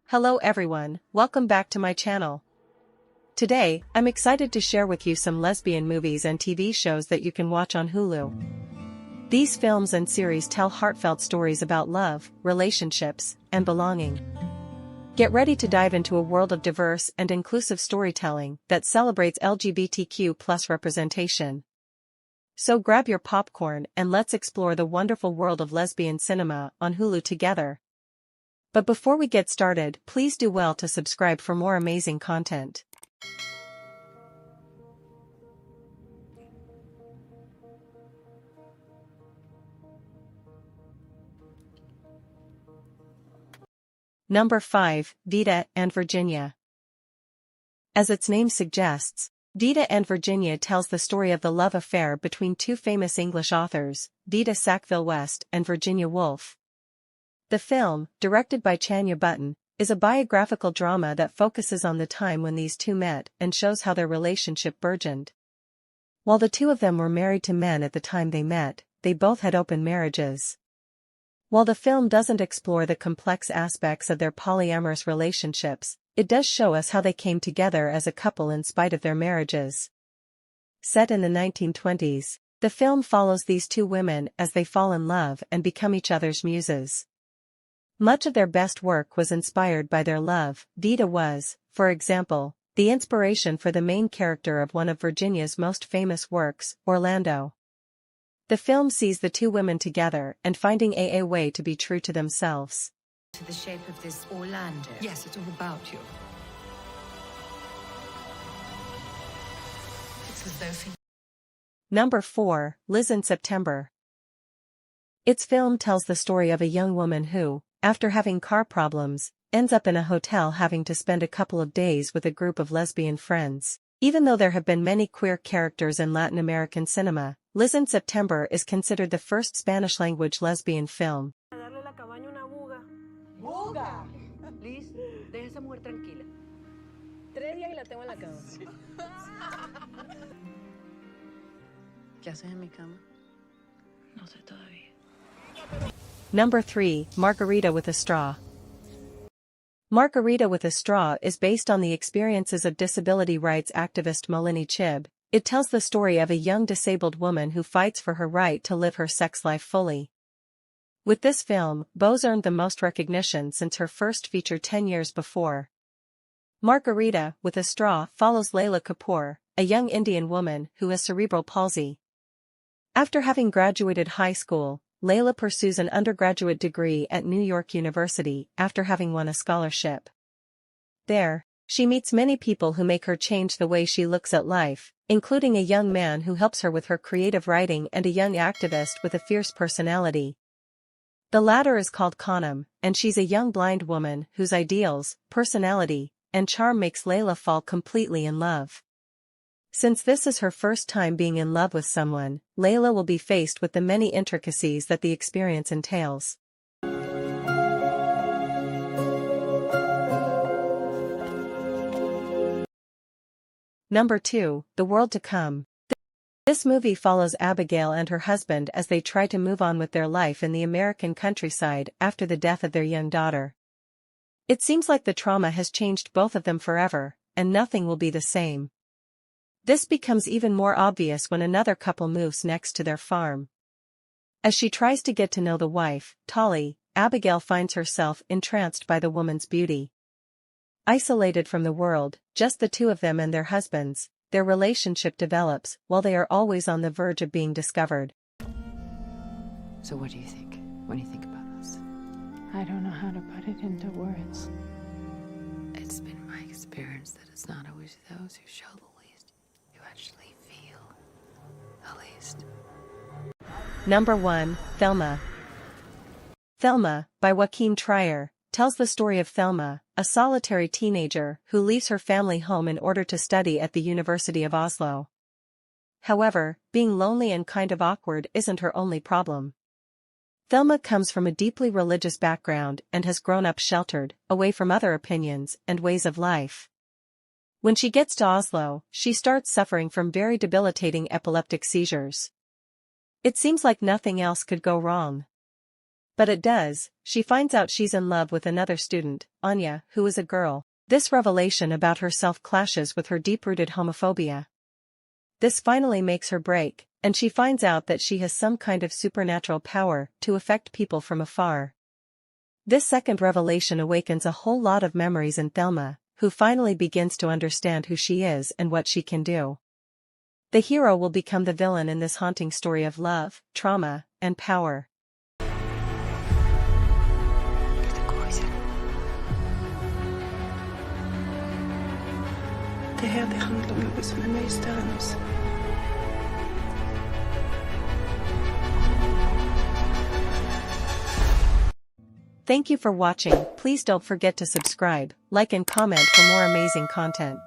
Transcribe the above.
Hello everyone, welcome back to my channel. Today, I'm excited to share with you some lesbian movies and TV shows that you can watch on Hulu. These films and series tell heartfelt stories about love, relationships, and belonging. Get ready to dive into a world of diverse and inclusive storytelling that celebrates LGBTQ+ representation. So grab your popcorn and let's explore the wonderful world of lesbian cinema on Hulu together. But before we get started, please do well to subscribe for more amazing content. Number 5, Vida and Virginia. As its name suggests, Vida and Virginia tells the story of the love affair between two famous English authors, Vida Sackville-West and Virginia Woolf. The film, directed by Chanya Button, is a biographical drama that focuses on the time when these two met and shows how their relationship burgeoned. While the two of them were married to men at the time they met, they both had open marriages. While the film doesn't explore the complex aspects of their polyamorous relationships, it does show us how they came together as a couple in spite of their marriages. Set in the 1920s, the film follows these two women as they fall in love and become each other's muses. Much of their best work was inspired by their love. Vida was, for example, the inspiration for the main character of one of Virginia's most famous works, Orlando. The film sees the two women together and finding a way to be true to themselves. To the shape of this Orlando. Yes, it's all about you. It's as though... Number 4, Liz in September. Its film tells the story of a young woman who, after having car problems, ends up in a hotel having to spend a couple of days with a group of lesbian friends. Even though there have been many queer characters in Latin American cinema, Liz in September is considered the first Spanish-language lesbian film. ¡Buga! Liz, deja esa mujer tranquila. 3 días y la tengo en la cama. ¿Qué haces en mi cama? No sé todavía. Number 3, Margarita with a Straw. Margarita with a Straw is based on the experiences of disability rights activist Malini Chib. It tells the story of a young disabled woman who fights for her right to live her sex life fully. With this film, Bose earned the most recognition since her first feature 10 years before. Margarita with a Straw follows Layla Kapoor, a young Indian woman who has cerebral palsy. After having graduated high school, Layla pursues an undergraduate degree at New York University after having won a scholarship. There, she meets many people who make her change the way she looks at life, including a young man who helps her with her creative writing and a young activist with a fierce personality. The latter is called Khanum, and she's a young blind woman whose ideals, personality, and charm makes Layla fall completely in love. Since this is her first time being in love with someone, Layla will be faced with the many intricacies that the experience entails. Number 2, The World to Come. This movie follows Abigail and her husband as they try to move on with their life in the American countryside after the death of their young daughter. It seems like the trauma has changed both of them forever, and nothing will be the same. This becomes even more obvious when another couple moves next to their farm. As she tries to get to know the wife, Tolly, Abigail finds herself entranced by the woman's beauty. Isolated from the world, just the two of them and their husbands, their relationship develops while they are always on the verge of being discovered. So what do you think when you think about this? I don't know how to put it into words. It's been my experience that it's not always those who show the least who actually feel the least. Number 1, Thelma. Thelma, by Joachim Trier, tells the story of Thelma, a solitary teenager who leaves her family home in order to study at the University of Oslo. However, being lonely and kind of awkward isn't her only problem. Thelma comes from a deeply religious background and has grown up sheltered, away from other opinions and ways of life. When she gets to Oslo, she starts suffering from very debilitating epileptic seizures. It seems like nothing else could go wrong. But it does, she finds out she's in love with another student, Anya, who is a girl. This revelation about herself clashes with her deep-rooted homophobia. This finally makes her break, and she finds out that she has some kind of supernatural power to affect people from afar. This second revelation awakens a whole lot of memories in Thelma, who finally begins to understand who she is and what she can do. The hero will become the villain in this haunting story of love, trauma, and power. Det här, det handlar om något som är mycket större än oss. Thank you for watching. Please don't forget to subscribe, like and comment for more amazing content.